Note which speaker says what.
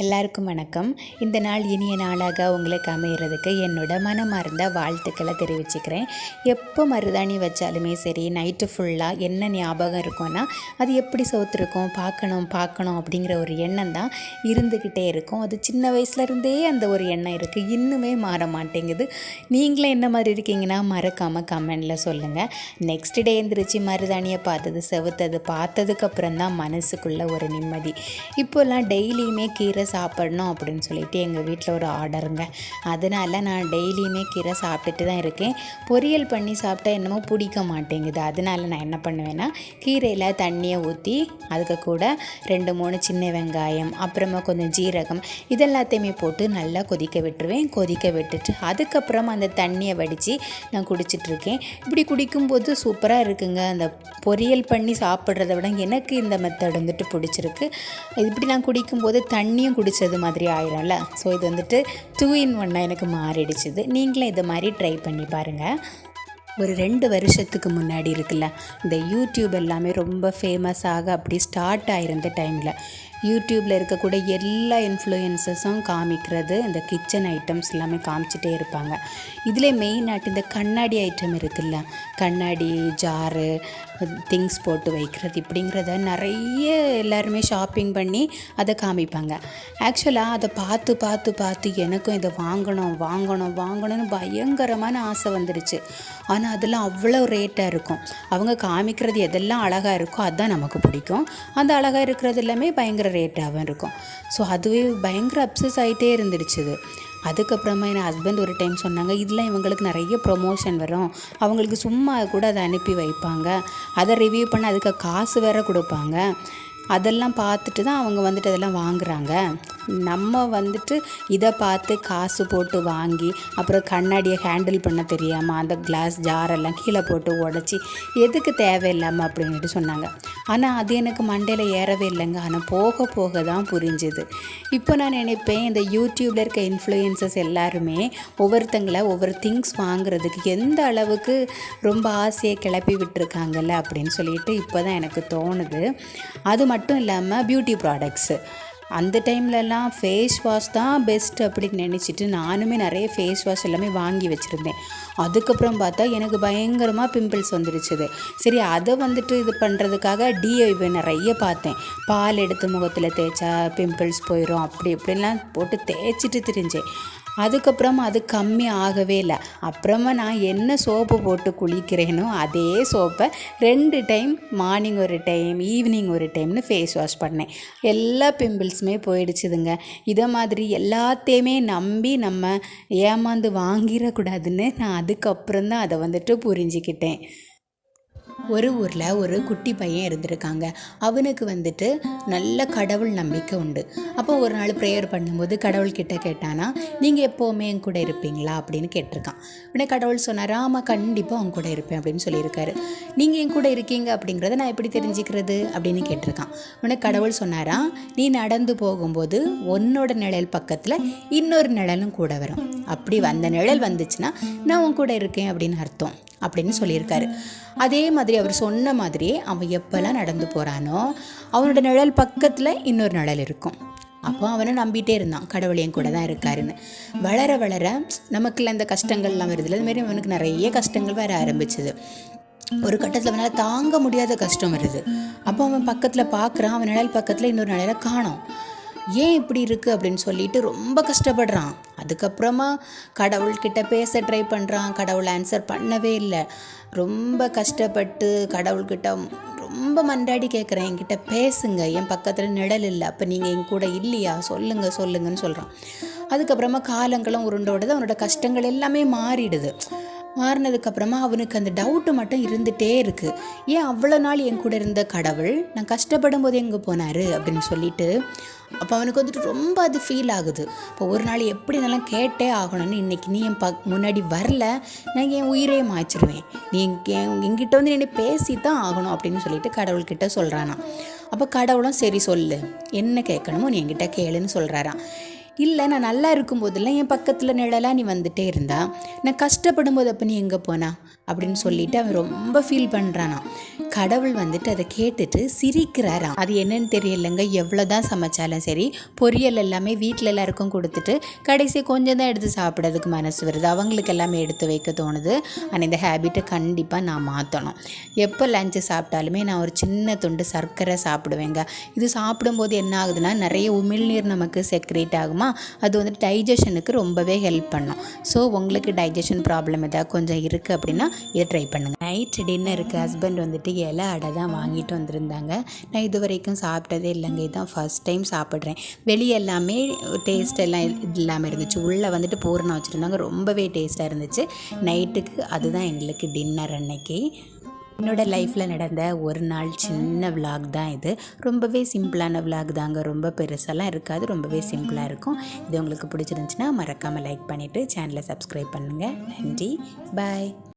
Speaker 1: எல்லாருக்கும் வணக்கம். இந்த நாள் இனிய நாளாக உங்களுக்கு அமைகிறதுக்கு என்னோட மனமார்ந்த வாழ்த்துக்களை தெரிவிச்சுக்கிறேன். எப்போ மருதாணி வச்சாலுமே சரி, நைட்டு ஃபுல்லாக என்ன ஞாபகம் இருக்கும்னா, அது எப்படி சோத்துருக்கோம் பார்க்கணும் அப்படிங்கிற ஒரு எண்ணம் தான் இருந்துக்கிட்டே இருக்கும். அது சின்ன வயசுலேருந்தே அந்த ஒரு எண்ணம் இருக்குது, இன்னுமே மாற மாட்டேங்குது. நீங்களும் என்ன மாதிரி இருக்கீங்கன்னா மறக்காமல் கமெண்டில் சொல்லுங்கள். நெக்ஸ்ட் டே எழுந்திரிச்சு மருதாணியை செவுத்தது பார்த்ததுக்கப்புறம் தான் மனசுக்குள்ளே ஒரு நிம்மதி. இப்போல்லாம் டெய்லியுமே கீரை சாப்பிடணும் அப்படின்னு சொல்லிட்டு எங்கள் வீட்டில் ஒரு ஆர்டருங்க. அதனால் நான் டெய்லியுமே கீரை சாப்பிட்டுட்டு தான் இருக்கேன். பொரியல் பண்ணி சாப்பிட்டா என்னமோ பிடிக்க மாட்டேங்குது. அதனால் நான் என்ன பண்ணுவேன்னா, கீரையில் தண்ணியை ஊற்றி அதுக்கு கூட 2-3 சின்ன வெங்காயம், அப்புறமா கொஞ்சம் ஜீரகம், இதெல்லாத்தையுமே போட்டு நல்லா கொதிக்க விட்டுருவேன். கொதிக்க விட்டுட்டு அதுக்கப்புறமா அந்த தண்ணியை வடித்து நான் குடிச்சிட்ருக்கேன். இப்படி குடிக்கும்போது சூப்பராக இருக்குங்க. அந்த பொரியல் பண்ணி சாப்பிட்றத விட எனக்கு இந்த மெத்தட் வந்துட்டு பிடிச்சிருக்கு. இப்படி நான் குடிக்கும்போது தண்ணியும் குடித்தது மாதிரி ஆயிடும்ல. ஸோ இது வந்துட்டு 2 in 1 எனக்கு மாறிடுச்சுது. நீங்களும் இது மாதிரி ட்ரை பண்ணி பாருங்கள். ஒரு 2 வருஷத்துக்கு முன்னாடி இருக்குல்ல, இந்த யூடியூப் எல்லாமே ரொம்ப ஃபேமஸாக அப்படி ஸ்டார்ட் ஆகிருந்த டைமில் யூடியூப்பில் இருக்கக்கூடிய எல்லா இன்ஃப்ளூயன்சஸும் காமிக்கிறது இந்த கிச்சன் ஐட்டம்ஸ் எல்லாமே காமிச்சிட்டே இருப்பாங்க. இதில் மெயினாட்டு இந்த கண்ணாடி ஐட்டம் இருக்குல்ல, கண்ணாடி ஜாரு, திங்ஸ் போட்டு வைக்கிறது, இப்படிங்கிறத நிறைய எல்லாருமே ஷாப்பிங் பண்ணி அதை காமிப்பாங்க. ஆக்சுவலாக அதை பார்த்து எனக்கும் இதை வாங்கணும்னு பயங்கரமான ஆசை வந்துடுச்சு. ஆனால் அதெல்லாம் அவ்வளோ ரேட்டாக இருக்கும். அவங்க காமிக்கிறது எதெல்லாம் அழகாக இருக்கோ அதுதான் நமக்கு பிடிக்கும். அந்த அழகாக இருக்கிறது எல்லாமே பயங்கர ரேட்டாகவும் இருக்கும். ஸோ அதுவே பயங்கர அப்சஸ் ஆகிட்டே இருந்துடுச்சு. அதுக்கப்புறமா என் ஹஸ்பண்ட் ஒரு டைம் சொன்னாங்க, இதெல்லாம் இவங்களுக்கு நிறைய ப்ரொமோஷன் வரும், அவங்களுக்கு சும்மா கூட அதை அனுப்பி வைப்பாங்க, அதை ரிவ்யூ பண்ண அதுக்கு காசு வேற கொடுப்பாங்க, அதெல்லாம் பார்த்துட்டு தான் அவங்க வந்துட்டு அதெல்லாம் வாங்குகிறாங்க. நம்ம வந்துட்டு இதை பார்த்து காசு போட்டு வாங்கி அப்புறம் கண்ணாடியை ஹேண்டில் பண்ண தெரியாமல் அந்த கிளாஸ் ஜாரெல்லாம் கீழே போட்டு உடச்சி எதுக்கு தேவையில்லாமல் அப்படின்ட்டு சொன்னாங்க. ஆனால் அது எனக்கு மண்டையில் ஏறவே இல்லைங்க. ஆனால் போக தான் புரிஞ்சுது. இப்போ நான் நினைப்பேன், இந்த யூடியூப்பில் இருக்க இன்ஃப்ளூயன்சஸ் எல்லாருமே ஒவ்வொருத்தங்களை ஒவ்வொரு திங்ஸ் வாங்குறதுக்கு எந்த அளவுக்கு ரொம்ப ஆசையை கிளப்பி விட்டுருக்காங்கல்ல அப்படின்னு சொல்லிட்டு இப்போ தான் எனக்கு தோணுது. அது மட்டும் இல்லாமல் பியூட்டி ப்ராடக்ட்ஸு, அந்த டைம்லலாம் ஃபேஸ் வாஷ் தான் பெஸ்ட் அப்படின்னு நினச்சிட்டு நானுமே நிறைய ஃபேஸ் வாஷ் எல்லாமே வாங்கி வச்சுருந்தேன். அதுக்கப்புறம் பார்த்தா எனக்கு பயங்கரமாக பிம்பிள்ஸ் வந்துடுச்சுது. சரி, அதை வந்துட்டு இது பண்ணுறதுக்காக டிஐவை நிறைய பார்த்தேன். பால் எடுத்து முகத்தில் தேய்ச்சா பிம்பிள்ஸ் போயிடும் அப்படி இப்படின்லாம் போட்டு தேய்ச்சிட்டு திரிஞ்சேன். அதுக்கப்புறம் அது கம்மி ஆகவே இல்லை. அப்புறமா நான் என்ன சோப்பு போட்டு குளிக்கிறேனோ அதே சோப்பை 2 டைம், மார்னிங் ஒரு டைம், ஈவினிங் ஒரு டைம்னு ஃபேஸ் வாஷ் பண்ணேன். எல்லா பிம்பிள்ஸுமே போயிடுச்சுதுங்க. இதை மாதிரி எல்லாத்தையுமே நம்பி நம்ம ஏமாந்து வாங்கிடக்கூடாதுன்னு நான் அதுக்கப்புறம் தான் அதை வந்துட்டு புரிஞ்சுக்கிட்டேன். ஒரு ஊரில் ஒரு குட்டி பையன் இருந்திருக்காங்க. அவனுக்கு வந்துட்டு நல்ல கடவுள் நம்பிக்கை உண்டு. அப்போ ஒரு நாள் ப்ரேயர் பண்ணும்போது கடவுள்கிட்ட கேட்டானா, நீங்கள் எப்போவுமே என் கூட இருப்பீங்களா அப்படின்னு கேட்டிருக்கான். உடனே கடவுள் சொன்னார், ஆமாம் கண்டிப்பாக உன் கூட இருப்பேன் அப்படின்னு சொல்லியிருக்காரு. நீங்கள் என் கூட இருக்கீங்க அப்படிங்கிறத நான் எப்படி தெரிஞ்சுக்கிறது அப்படின்னு கேட்டிருக்கான். உடனே கடவுள் சொன்னாரா, நீ நடந்து போகும்போது உன்னோட நிழல் பக்கத்தில் இன்னொரு நிழலும் கூட வரும், அப்படி அந்த நிழல் வந்துச்சுன்னா நான் உன் கூட இருக்கேன் அப்படின்னு அர்த்தம் அப்படின்னு சொல்லியிருக்காரு. அதே மாதிரி அவர் சொன்ன மாதிரியே அவன் எப்போல்லாம் நடந்து போகிறானோ அவனோட நிழல் பக்கத்தில் இன்னொரு நிழல் இருக்கும். அப்போ அவனை நம்பிட்டே இருந்தான், கடவுள் என் கூட தான் இருக்காருன்னு. வளர நமக்குள்ள இந்த கஷ்டங்கள்லாம் வருதுல்ல, அதுமாரி அவனுக்கு நிறைய கஷ்டங்கள் வர ஆரம்பிச்சது. ஒரு கட்டத்தில் அவனால் தாங்க முடியாத கஷ்டம் வருது. அப்போ அவன் பக்கத்தில் பார்க்குறான், அவன் நிழல் பக்கத்தில் இன்னொரு நிழலை காணோம். ஏன் இப்படி இருக்குது அப்படின்னு சொல்லிட்டு ரொம்ப கஷ்டப்படுறான். அதுக்கப்புறமா கடவுள்கிட்ட பேச ட்ரை பண்ணுறான், கடவுள் ஆன்சர் பண்ணவே இல்லை. ரொம்ப கஷ்டப்பட்டு கடவுள்கிட்ட ரொம்ப மன்றாடி கேட்குறேன், என்கிட்ட பேசுங்க, என் பக்கத்தில் நிழல் இல்லை, அப்போ நீங்கள் என் கூட இல்லையா, சொல்லுங்கன்னு சொல்கிறான். அதுக்கப்புறமா காலங்களும் உருண்டோடுது, அவனோட கஷ்டங்கள் எல்லாமே மாறிடுது. மாறினதுக்கப்புறமா அவனுக்கு அந்த டவுட்டு மட்டும் இருந்துகிட்டே இருக்குது, ஏன் அவ்வளோ நாள் என் கூட இருந்த கடவுள் நான் கஷ்டப்படும் போது எங்கே போனார் அப்படின்னு சொல்லிட்டு. அப்போ அவனுக்கு வந்துட்டு ரொம்ப அது ஃபீல் ஆகுது. இப்போ ஒரு நாள் எப்படி இதெல்லாம் கேட்டே ஆகணும்னு, இன்றைக்கி நீ என் முன்னாடி வரல, நான் என் உயிரே மாய்ச்சிருவேன், நீ என்கிட்ட வந்து என்னை பேசி தான் ஆகணும் அப்படின்னு சொல்லிட்டு கடவுள்கிட்ட சொல்கிறானா. அப்போ கடவுளும் சரி சொல்லு, என்ன கேட்கணுமோ நீ என்கிட்ட கேளுன்னு சொல்கிறாரான். இல்லை, நான் நல்லா இருக்கும்போதெல்லாம் என் பக்கத்தில் நிழலாக நீ வந்துட்டே இருந்தா, நான் கஷ்டப்படும் போது அப்போ நீ எங்கே போனா அப்படின்னு சொல்லிட்டு அவன் ரொம்ப ஃபீல் பண்ணுறானாம். கடவுள் வந்துட்டு அதை கேட்டுட்டு சிரிக்கிறாராம். அது என்னன்னு தெரியலைங்க. எவ்வளோதான் சமைச்சாலும் சரி, பொரியல் எல்லாமே வீட்டில் எல்லாருக்கும் கொடுத்துட்டு கடைசி கொஞ்சம் தான் எடுத்து சாப்பிட்றதுக்கு மனசு வருது. அவங்களுக்கு எல்லாமே எடுத்து வைக்க தோணுது. ஆனால் இந்த ஹேபிட்டை கண்டிப்பாக நான் மாற்றணும். எப்போ லஞ்சு சாப்பிட்டாலுமே நான் ஒரு சின்ன துண்டு சர்க்கரை சாப்பிடுவேங்க. இது சாப்பிடும்போது என்ன ஆகுதுன்னா, நிறைய உமிழ்நீர் நமக்கு செக்ரேட் ஆகுமா, அது வந்துட்டு டைஜஷனுக்கு ரொம்பவே ஹெல்ப் பண்ணும். ஸோ உங்களுக்கு டைஜஷன் ப்ராப்ளம் ஏதாவது கொஞ்சம் இருக்குது அப்படின்னா இதை ட்ரை பண்ணுங்கள். நைட் டின்னருக்கு ஹஸ்பண்ட் வந்துட்டு இலை அடை தான் வாங்கிட்டு வந்திருந்தாங்க. நான் இது வரைக்கும் சாப்பிட்டதே இல்லைங்க. இதுதான் ஃபர்ஸ்ட் டைம் சாப்பிட்றேன். வெளியே எல்லாமே டேஸ்ட் எல்லாம் இல்லாமல் இருந்துச்சு. உள்ளே வந்துட்டு பூரணம் வச்சுருந்தாங்க. ரொம்பவே டேஸ்ட்டாக இருந்துச்சு. நைட்டுக்கு அதுதான் எங்களுக்கு டின்னர் அன்னைக்கு. என்னோடய லைஃப்பில் நடந்த ஒரு நாள் சின்ன விலாக் தான் இது. ரொம்பவே சிம்பிளான விலாக் தாங்க. ரொம்ப பெருசெல்லாம் இருக்காது, ரொம்பவே சிம்பிளாக இருக்கும். இது உங்களுக்கு பிடிச்சிருந்துச்சுன்னா மறக்காமல் லைக் பண்ணிவிட்டு சேனலை சப்ஸ்கிரைப் பண்ணுங்கள். நன்றி, பாய்.